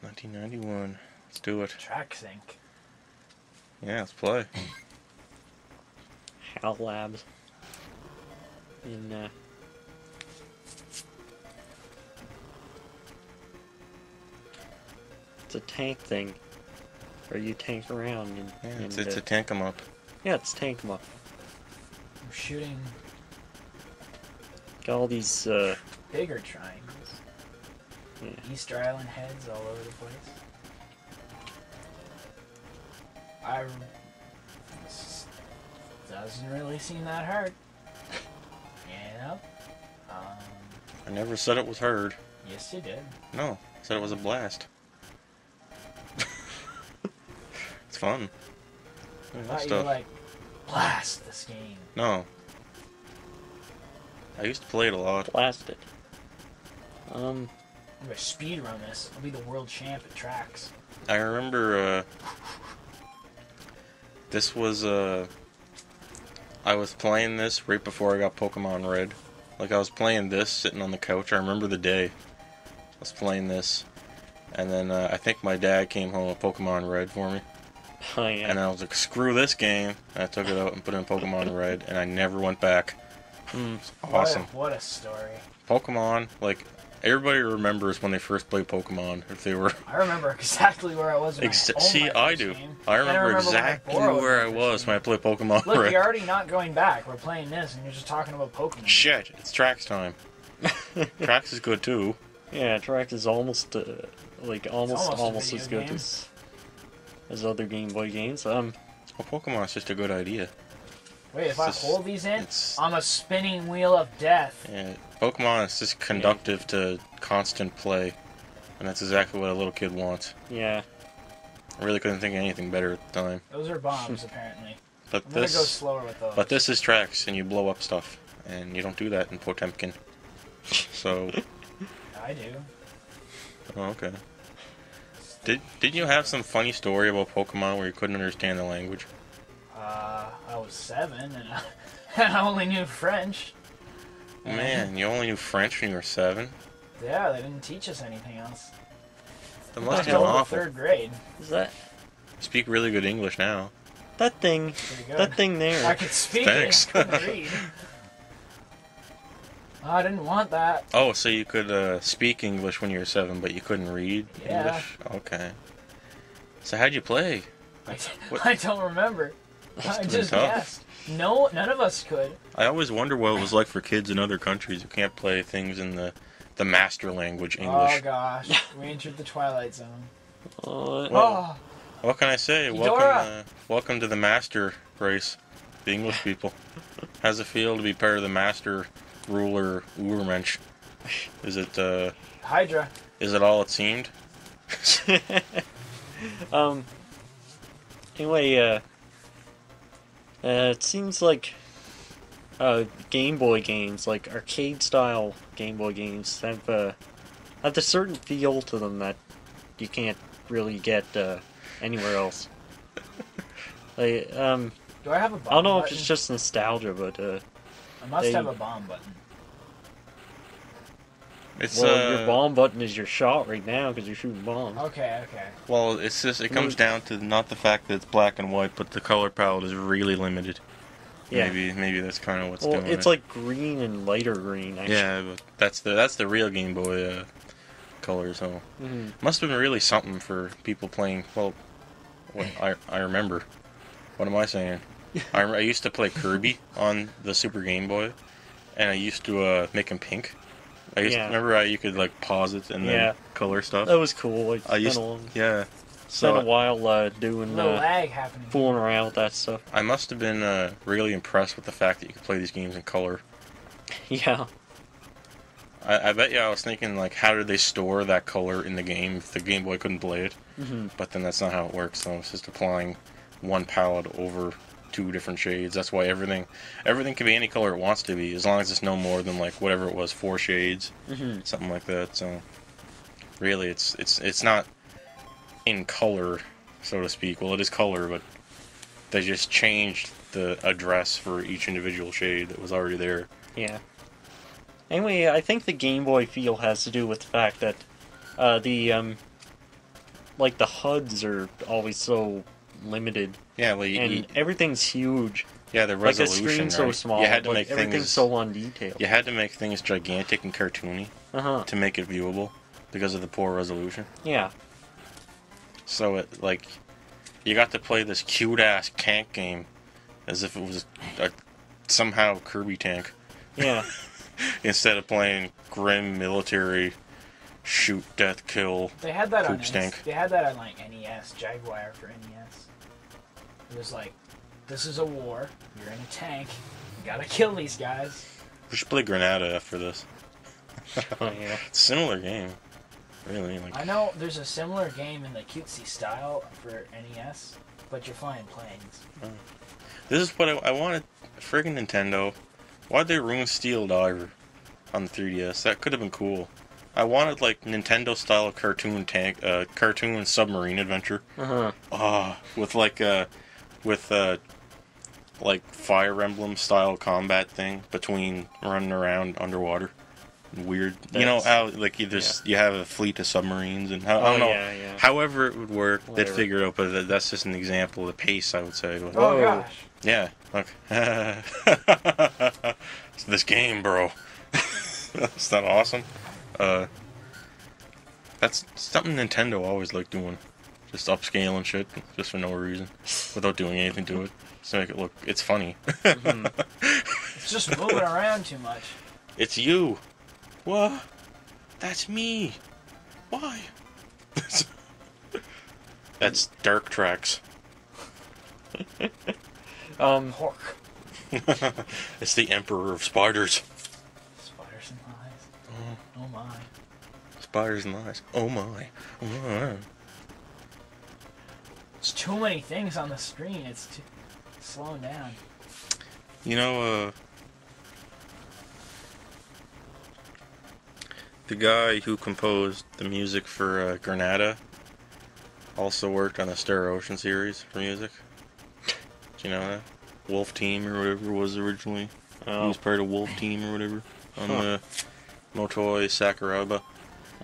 1991. Let's do it. Trax Inc. Yeah, let's play. HAL Labs. In, it's a tank thing. Where you tank around and... Yeah, it's a tank 'em up. Yeah, it's tank 'em up. I'm shooting Got all these, bigger triangles. Yeah. Easter Island heads all over the place. This doesn't really seem that hard. You know? I never said it was hard. Yes, you did. No, I said it was a blast. It's fun. I thought you were like, blast this game. No. I used to play it a lot. blasted. I'm gonna speedrun this. I'll be the world champ at Trax. I remember, this was, I was playing this right before I got Pokemon Red. Like, I was playing this, sitting on the couch. I remember the day. I was playing this. And then, I think my dad came home with Pokemon Red for me. Oh, yeah. And I was like, screw this game. And I took it out and put it in Pokemon Red, and I never went back. It's awesome. What a story. Pokemon, like, everybody remembers when they first played Pokemon. If they were... I remember exactly where I was when See, I I do. I remember exactly where I was when I played Pokemon Look, Red. you're already not going back. We're playing this, and you're just talking about Pokemon. Shit, it's Trax time. Trax is good, too. Yeah, Trax is almost, almost a as video good game. as other Game Boy games. Well, Pokemon's just a good idea. Wait, if It's I just- hold these in, it's- I'm a spinning wheel of death. Yeah, Pokemon is just conductive to constant play. And that's exactly what a little kid wants. Yeah. I really couldn't think of anything better at the time. Those are bombs, apparently. But I'm gonna go slower with those. But this is Trax, and you blow up stuff. And you don't do that in Potemkin. So... I do. Oh, okay. Didn't you have some funny story about Pokemon where you couldn't understand the language? I was 7, and I only knew French. Man, you only knew French when you were 7? Yeah, they didn't teach us anything else. That must have been Until awful. the 3rd grade. Is that... You speak really good English now. That thing... Pretty good. That thing I there. could speak Thanks. it, couldn't read. Oh, I didn't want that. Oh, so you could speak English when you were 7, but you couldn't read Yeah. English? Okay. So how'd you play? What? I don't remember. Must I have been just tough. guessed. No, none of us could. I always wonder what it was like for kids in other countries who can't play things in the master language, Oh English. gosh, we entered the Twilight Zone. Oh, Well, what can I say? Eudora! Welcome to the master race, the English people. How's it feel to be part of the master ruler Ubermensch? Is it Hydra. is it all it seemed? Anyway, it seems like Game Boy games, like arcade-style Game Boy games, have a certain feel to them that you can't really get anywhere else. Like, Do I have a bomb I don't know button? if it's just nostalgia, but I must they- have a bomb button. It's your bomb button is your shot right now because you're shooting bombs. Okay. well, it's just it comes down to not the fact that it's black and white, but the color palette is really limited. Yeah. Maybe that's kind of what's Well, doing it's it. like green and lighter green. Actually. Yeah, but that's the real Game Boy color. So must have been really something for people playing. Well, I remember. What am I saying? I used to play Kirby on the Super Game Boy, and I used to make him pink. I used to remember how you could like pause it and then color stuff. That was cool. I used Spent So a while doing No lag happening. fooling around with that stuff. I must have been really impressed with the fact that you could play these games in color. Yeah. I bet you I was thinking, like, how did they store that color in the game if the Game Boy couldn't play it? But then that's not how it works, so it's just applying one palette over 2 different shades. That's why everything can be any color it wants to be, as long as it's no more than, like, whatever it was, 4 shades, something like that. So, really, it's not in color, so to speak. Well, it is color, but they just changed the address for each individual shade that was already there. Yeah. Anyway, I think the Game Boy feel has to do with the fact that like the HUDs are always so limited, Yeah, well, and everything's huge. yeah, the Like the resolution, screen's so right? small, You had to but make everything's things so undetailed. You had to make things gigantic and cartoony to make it viewable because of the poor resolution. Yeah. So it like you got to play this cute ass tank game as if it was somehow Kirby tank Yeah. instead of playing grim military shoot, death, kill. They had that on Poop stank. They had that on like NES, Jaguar for NES. It was like, this is a war. You're in a tank. You gotta kill these guys. We should play Granada after this. Oh, yeah. Similar game, really. Like I know there's a similar game in the cutesy style for NES, but you're flying planes. this is what I wanted. Friggin' Nintendo. Why'd they ruin Steel Diver on the 3DS? That could have been cool. I wanted like Nintendo style cartoon tank, cartoon submarine adventure. With like like Fire Emblem style combat thing between running around underwater. Weird, you know how like you have a fleet of submarines and I don't know. Yeah. However it would work, they'd Whatever. figure it out. But that's just an example of the pace, I would say. But, Oh gosh. yeah, look. It's this game, bro. Is that awesome? That's something Nintendo always liked doing. Just upscaling shit, just for no reason. Without doing anything to it. Just to make it look, it's funny. It's just moving around too much. It's you. What? That's me. Why? That's Dark Trax. Pork. It's the Emperor of Spiders. Spiders and lies. Oh my. Spiders and lies. Oh my. Oh my. There's too many things on the screen. It's slowing down. You know, the guy who composed the music for Granada also worked on the Star Ocean series for music. Do you know that? Wolf Team or whatever it was originally. He was part of Wolf Team or whatever on the Motoi Sakuraba.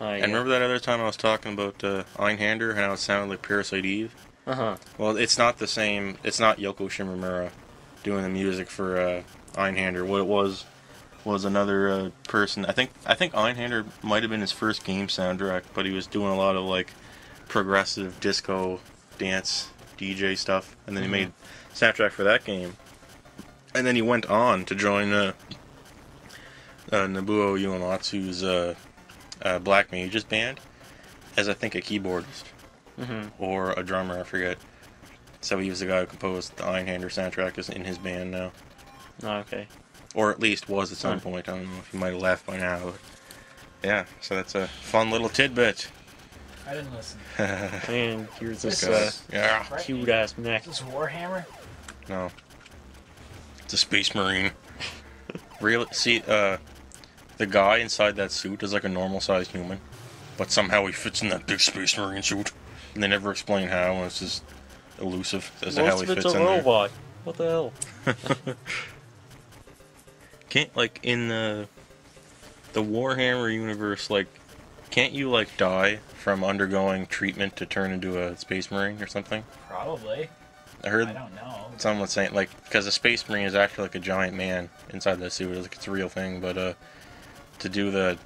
Yeah. And remember that other time I was talking about Einhander and how it sounded like Parasite Eve? Well, it's not the same. It's not Yoko Shimomura doing the music for Einhander. What it was another person. I think Einhander might have been his first game soundtrack, but he was doing a lot of like progressive disco dance DJ stuff, and then he made soundtrack for that game. And then he went on to join Nobuo Uematsu's Black Mages band as I think a keyboardist or a drummer, I forget. So he was the guy who composed the Einhander soundtrack is in his band now. Oh, okay. Or at least was at some point. I don't know if he might have left by now. But yeah, so that's a fun little tidbit. I didn't listen. And here's this Yeah. cute ass neck. Is this Warhammer? No. It's a Space Marine. Really? See, the guy inside that suit is like a normal sized human, but somehow he fits in that big Space Marine suit, and they never explain how, and it's just elusive as to how Most he of it's fits a in there. robot. What the hell? Can't, like, in the Warhammer universe, like, can't you, like, die from undergoing treatment to turn into a Space Marine or something? Probably. I heard I don't know. someone saying, like, because a Space Marine is actually like a giant man inside that suit. Like, it's a real thing, but to do the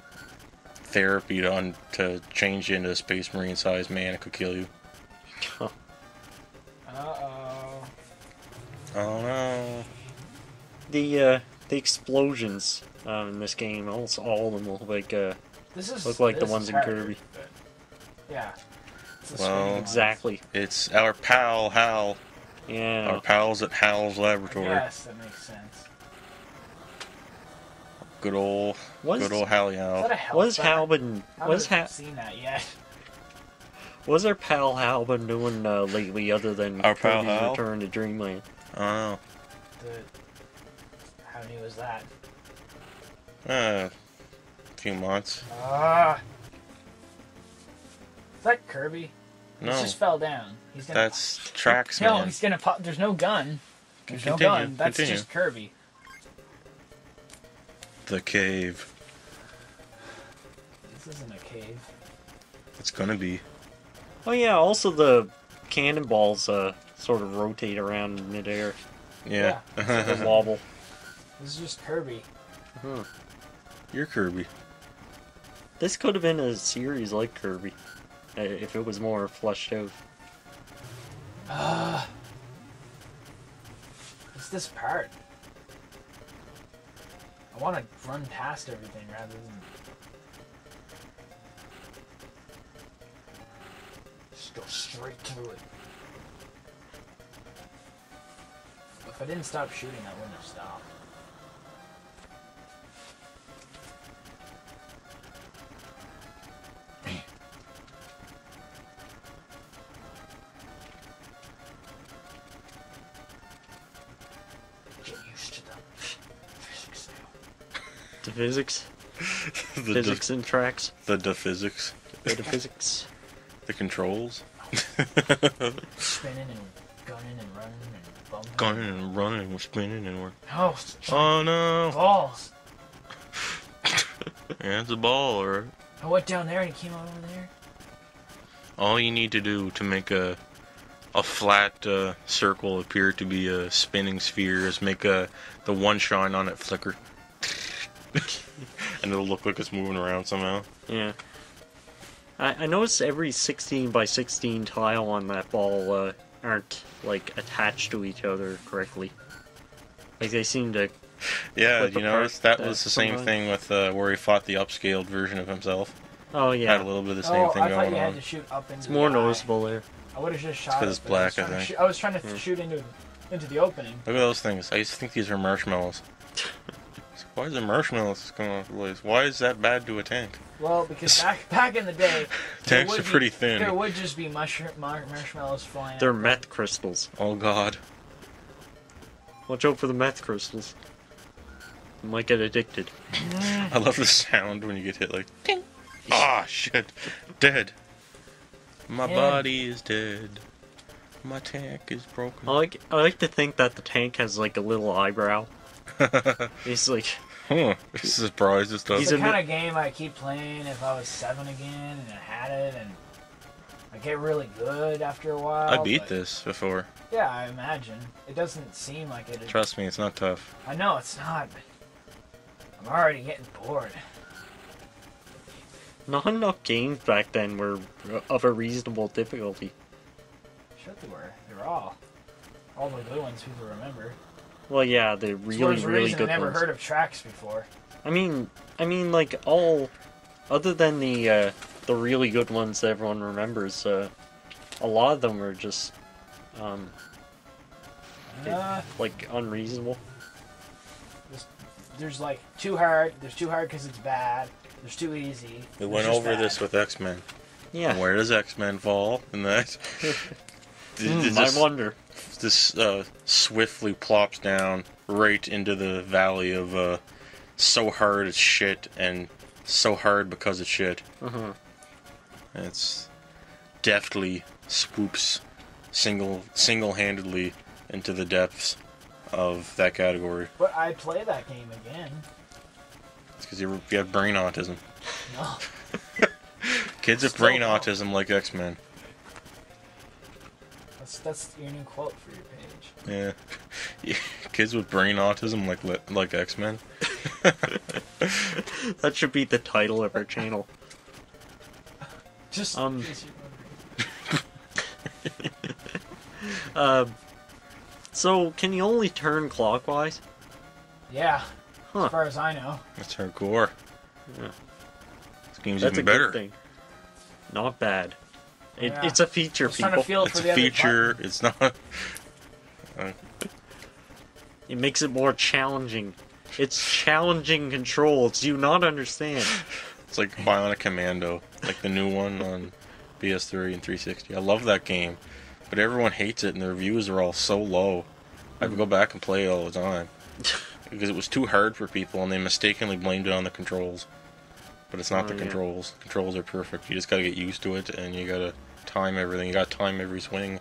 therapy to change you into a Space Marine sized man, it could kill you. Uh-oh. Oh no. The explosions in this game, almost all of them look like the ones in Kirby. But, yeah. It's a Well, swinging Exactly. It's our pal Hal. Yeah. Our pals at Hal's lines. Laboratory. Yes, that makes sense. Good old Hal Is that Hal. a health What has button? Hal been? I What has haven't seen that yet. What's our pal Hal been doing lately, other than Our pal Kirby's Hal? Return to Dreamland? Oh. How new is that? A few months. Ah. Is that Kirby? He No. just fell down. He's gonna. That's Trax, No, man. he's gonna pop. There's no gun. There's no Continue, gun. That's continue. just Kirby. The cave. This isn't a cave. It's gonna be. Oh yeah, also the cannonballs sort of rotate around in midair. Yeah. The wobble. This is just Kirby. Huh. You're Kirby. This could have been a series like Kirby, if it was more fleshed out. It's this part. I want to run past everything rather than just go straight through it. If I didn't stop shooting, I wouldn't have stopped. Get used to the physics now. The physics? The Physics in Trax? The physics. The physics? The controls. Spinning and gunning and running and bumping. Gunning and running and we're spinning and we're... Oh, Oh no! balls! Yeah, it's a ball, or... I went down there and he came out over there. All you need to do to make a flat circle appear to be a spinning sphere is make the one shine on it flicker. And it'll look like it's moving around somehow. Yeah. I noticed every 16 by 16 tile on that ball aren't, like, attached to each other correctly. Like, they seem to... Yeah, Flip you apart, notice that was the same sometimes. thing with where he fought the upscaled version of himself. Oh, Had a yeah. little bit of the same thing I thought going you had on. to shoot up into It's the more eye. noticeable there. I would have just shot 'cause it, it's but black, I I think. was trying to Yeah. shoot into the opening. Look at those things. I used to think these were marshmallows. Why is there marshmallows coming off the place? Why is that bad to a tank? Well, because back in the day, there Tanks would are be- pretty thin. There would just be marshmallows flying. They're out. meth crystals. Oh god. Watch out for the meth crystals. You might get addicted. I love the sound when you get hit like ding. Ah shit. Dead. My Yeah. body is dead. My tank is broken. I like to think that the tank has, like, a little eyebrow. He's like... Huh. Surprised and stuff. It's He's the a kind of game I keep playing if I was 7 again and I had it, and I get really good after a while. I beat but- this before. Yeah, I imagine. It doesn't seem like it. Trust me, it's not tough. I know it's not. But I'm already getting bored. Not enough games back then were of a reasonable difficulty. Sure they were. They were all the good ones people remember. Well, yeah, the It's really, the really reason good I never ones. heard of Trax before. I mean, like, all... Other than the really good ones that everyone remembers, a lot of them were just, like, unreasonable. There's like too hard. There's too hard because it's bad. There's too easy. We went There's just over bad. this with X-Men. Yeah. Where does X-Men fall in that? I wonder. This swiftly plops down right into the valley of so hard it's shit and so hard because it's shit. Uh-huh. It's deftly swoops single-handedly into the depths of that category. But I play that game again. It's because you have brain autism. No. Kids with Still brain no. autism like X-Men. That's your new quote for your page. Yeah. Kids with brain autism like X-Men. That should be the title of our channel. Just Um, in case you wonder. So, can you only turn clockwise? Yeah. Huh. As far as I know. That's hardcore. Yeah. This game's That's a even better. good thing. Not bad. Yeah. It's a feature, I was trying to people. feel It's for a the other feature. button. It's not. It makes it more challenging. It's challenging controls. Do you not understand? It's like Bionic Commando, like the new one on PS3 and 360. I love that game, but everyone hates it, and the reviews are all so low. I go back and play it all the time because it was too hard for people, and they mistakenly blamed it on the controls. But it's not Oh, the yeah. controls. Controls are perfect. You just gotta get used to it, and you gotta time everything. You gotta time every swing.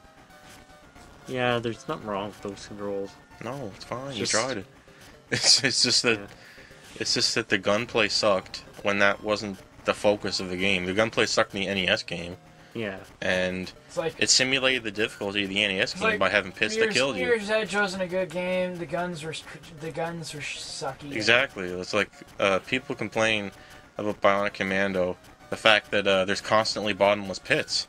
Yeah, there's nothing wrong with those controls. No, it's fine. Just- You tried it. It's just that Yeah. it's just that the gunplay sucked when that wasn't the focus of the game. The gunplay sucked in the NES game, Yeah. And It's like it simulated the difficulty of the NES game like by having pits that killed you. Mirror's Edge wasn't a good game. The guns were sucky. Exactly. It's like people complain about Bionic Commando, the fact that there's constantly bottomless pits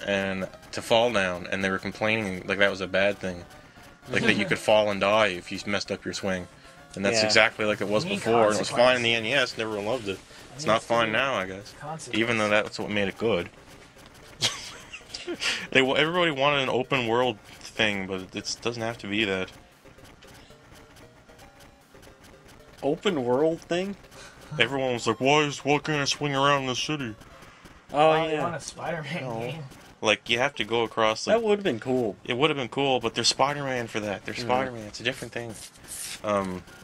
and to fall down, and they were complaining like that was a bad thing, like that you could fall and die if you messed up your swing, and that's Yeah. exactly like it was You need before. And it was fine in the consequence. NES, and everyone loved it. It's It not needs to fine be now, I guess. consequence. Even though that's what made it good. Everybody wanted an open world thing, but it doesn't have to be that. Open world thing? Everyone was like, why can't I swing around the city? Oh, Wow, you want yeah. a Spider-Man No. game? Like, you have to go across, like, That would have been cool. it would have been cool, but there's Spider-Man for that. There's Spider-Man. It's a different thing.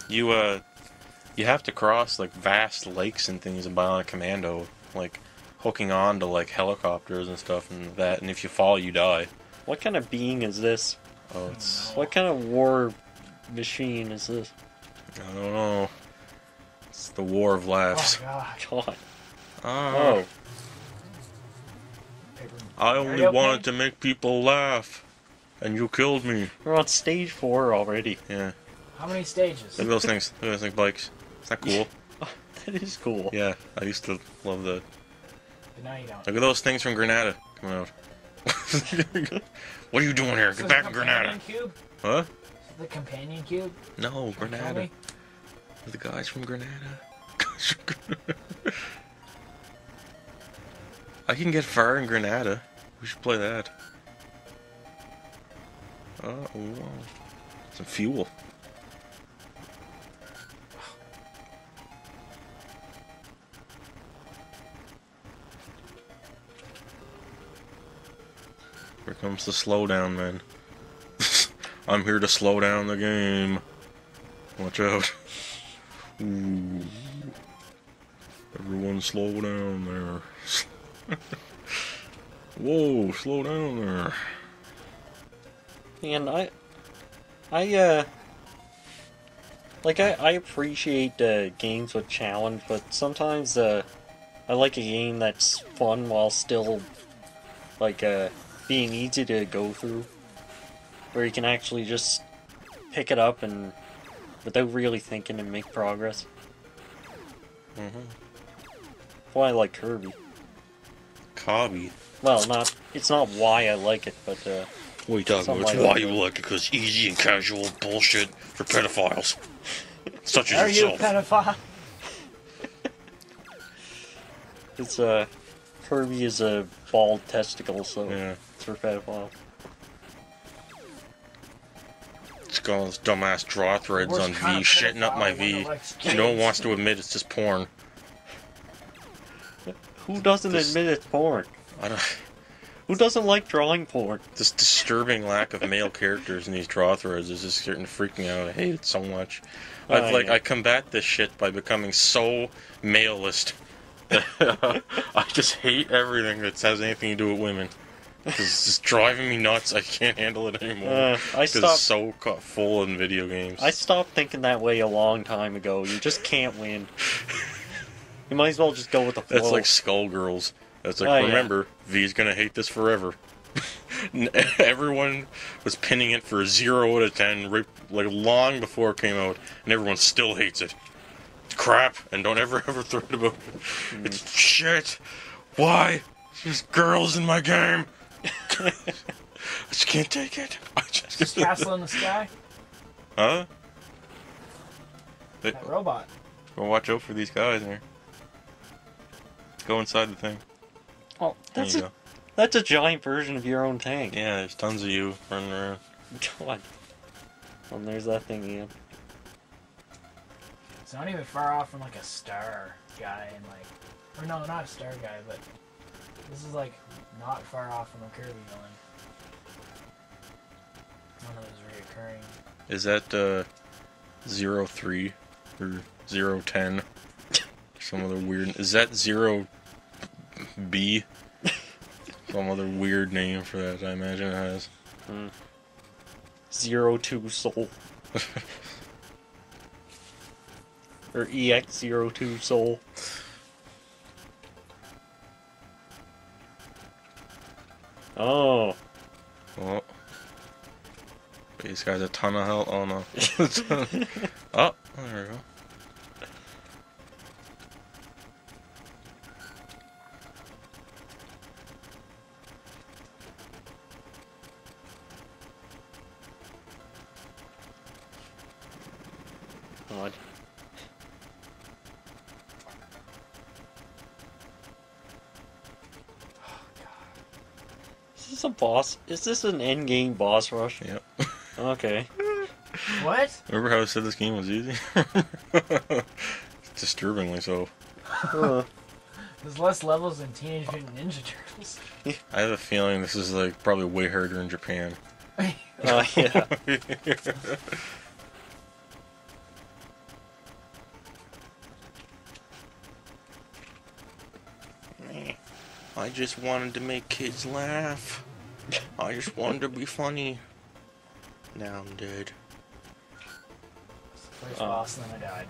You have to cross, like, vast lakes and things in Bionic Commando, like, hooking on to, like, helicopters and stuff and that, and if you fall, you die. What kind of being is this? Oh, it's... What kind of war machine is this? I don't know. It's the war of laughs. Oh god. God. Ah, Oh. Paper- I Are only you okay? wanted to make people laugh, and you killed me. We're on stage 4 already. Yeah. How many stages? Look at those things. Look at those things, bikes. Is that cool? That is cool. Yeah, I used to love that. But now you don't. Look at those things from Granada coming out. What are you doing here? Is Get this back the in Granada. companion cube? Huh? Is it the companion cube? No, Tell Granada. me. The guys from Granada. I can get far in Granada. We should play that. Oh, wow. Some fuel. Here comes the slowdown, man. I'm here to slow down the game. Watch out. Ooh. Everyone slow down there. Whoa, slow down there. And I appreciate games with challenge, but sometimes I like a game that's fun while still like being easy to go through, where you can actually just pick it up and without really thinking and make progress. That's why I like Kirby. Cobby. Well, it's not why I like it, but What are you talking Something about? It's like why that. you like it, because easy and casual bullshit for pedophiles. Such Are as you a yourself. pedophile? it's Kirby is a bald testicle, so Yeah. it's for pedophiles. It's got all those dumbass draw threads Worst on kind V, of shitting up my pedophile, V. one that likes No one kids. wants to admit it's just porn. Who doesn't This- admit it's porn? I don't... Who doesn't like drawing porn? This disturbing lack of male characters in these draw threads is just starting to freak me out. I hate it so much. Yeah. I combat this shit by becoming so maleist. I just hate everything that has anything to do with women. Because it's just driving me nuts. I can't handle it anymore. I Because stopped. it's so full in video games. I stopped thinking that way a long time ago. You just can't win. You might as well just go with the flow. That's like Skullgirls. That's like, Oh, yeah. remember, V's gonna hate this forever. Everyone was pinning it for a 0 out of 10, right, like long before it came out, and everyone still hates it. It's crap, and don't ever thread about it. It's shit. Why? There's girls in my game. I just can't take it. I just... Castle in the Sky? Huh? That robot. Well, watch out for these guys here. Go inside the thing. Oh, There you go. that's a giant version of your own tank. Yeah, there's tons of you running around. God. And there's that thing again. It's not even far off from like a star guy and like, or no, not a star guy, but this is like not far off from a Kirby villain. One of those reoccurring. Is that 03 or 010? Some other weird. Is that 0B? Some other weird name for that, I imagine it has. 02 Soul. Or EX02 Soul. Oh. Oh. This guy's a ton of health. Oh no. Oh, there we go. God. Is this a boss? Is this an endgame boss rush? Yep. Okay. What? Remember how I said this game was easy? Disturbingly so. Huh. There's less levels than Teenage Mutant Ninja Turtles. I have a feeling this is like probably way harder in Japan. Yeah. I just wanted to make kids laugh. I just wanted to be funny. Now I'm dead. First boss, and then I died.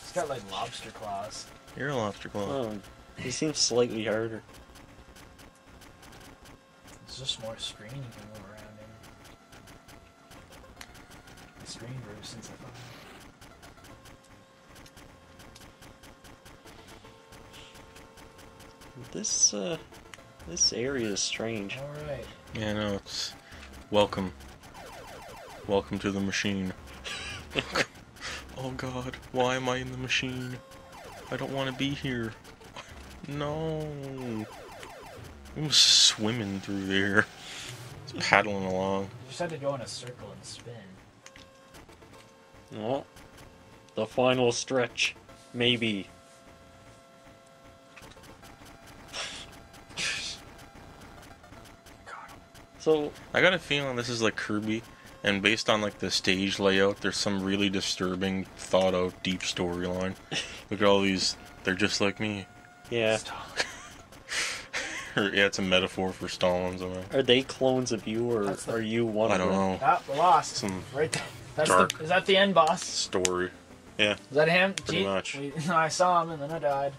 It's got like lobster claws. You're a lobster claw. Oh, he seems slightly harder. There's just more screen you can move around in. The screen grew since I thought. This area is strange. Alright. Yeah, no, it's welcome. Welcome to the machine. Oh god, why am I in the machine? I don't want to be here. No. I'm swimming through there. It's paddling along. You just had to go in a circle and spin. Oh, the final stretch, maybe. So I got a feeling this is like Kirby, and based on like the stage layout, there's some really disturbing, thought out, deep storyline. Look at all these, they're just like me. yeah, Yeah, it's a metaphor for Stalin somehow. are they clones of you, or That's the- are you one I of don't them? know. Ah, we lost. Some Right there. That's dark is that the end boss? story. Yeah. Is that him? Pretty much. I saw him and then I died.